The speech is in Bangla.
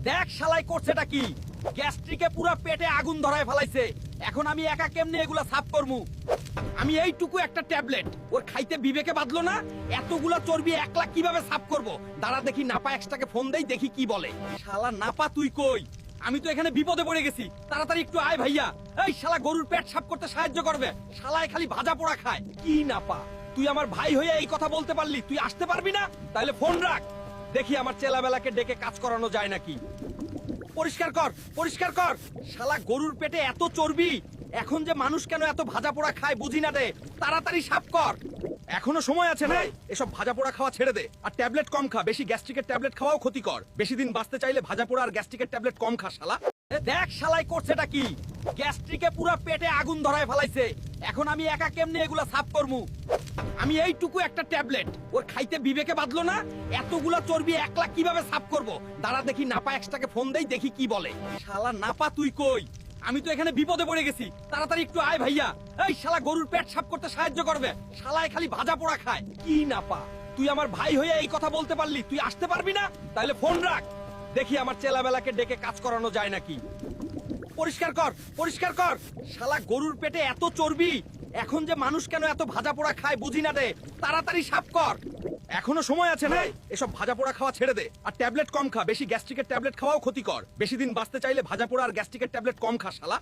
দেখ শালাই করছেটা কি, গ্যাস্ট্রিকে পুরো পেটে আগুন ধরায় ফেলাইছে। এখন আমি একা কেমনে এগুলা সাফ করমু? আমি এইটুকু একটা ট্যাবলেট ওর খাইতে বিবেকে বাঁধলো না। এতগুলা চর্বি একলা কিভাবে সাফ করব? দাঁড়া দেখি নাপা এক্সট্রাকে ফোন দেই, দেখি কি বলে। শালা নাপা তুই কই? আমি তো এখানে বিপদে পড়ে গেছি, তাড়াতাড়ি একটু আয় ভাইয়া। এই শালা গরুর পেট সাফ করতে সাহায্য করবে, শালায় খালি ভাজা পোড়া খায়। কি নাপা, তুই আমার ভাই হয়ে এই কথা বলতে পারলি? তুই আসতে পারবি না? তাহলে ফোন রাখ, দেখি আমার চেলাবেলাকে ডেকে কাজ করানো যায় নাকি। পরিষ্কার কর, পরিষ্কার কর। শালা গরুর পেটে এত চর্বি, এখন যে মানুষ কেন এত ভাজা পোড়া খায় বুঝি না রে। তাড়াতাড়ি সাফ কর, এখনো সময় আছে না। এসব ভাজা পোড়া খাওয়া ছেড়ে দে, আর ট্যাবলেট কম খা। বেশি গ্যাস্ট্রিকের ট্যাবলেট খাওয়াও ক্ষতিকর। বেশি দিন বাঁচতে চাইলে ভাজা পোড়া আর গ্যাস্ট্রিকের ট্যাবলেট কম খা শালা। দেখ শালাই করছেটা কি, গ্যাস্ট্রিকে পুরো পেটে আগুন ধরায় ফেলাইছে। এখন আমি একা কেমনে এগুলা সাফ করমু? আমি এইটুকু একটা ট্যাবলেট ওর খাইতে বিবেকে বাঁধলো না। এতগুলা চর্বি একলা কিভাবে সাফ করব? দাঁড়া দেখি নাপা এক্সট্রাকে ফোন দেই, দেখি কি বলে। শালা নাপা তুই কই? আমি তো এখানে বিপদে পড়ে গেছি, তাড়াতাড়ি একটু আয় ভাইয়া। এই শালা গরুর পেট সাফ করতে সাহায্য করবে, শালায় খালি ভাজা পোড়া খায়। কি নাপা, তুই আমার ভাই হয়ে এই কথা বলতে পারলি? তুই আসতে পারবি না? তাহলে ফোন রাখ, দেখি আমার চেলাবেলাকে ডেকে কাজ করানো যায় নাকি। পরিষ্কার কর, পরিষ্কার কর। শালা গরুর পেটে এত চর্বি, এখন যে মানুষ কেন এত ভাজা পোড়া খায় বুঝি না রে। তাড়াতাড়ি সাফ কর, এখনো সময় আছে না। এসব ভাজা পোড়া খাওয়া ছেড়ে দে, আর ট্যাবলেট কম খা। বেশি গ্যাস্ট্রিকের ট্যাবলেট খাওয়াও ক্ষতিকর। বেশি দিন বাঁচতে চাইলে ভাজা পোড়া আর গ্যাস্ট্রিকের ট্যাবলেট কম খা শালা।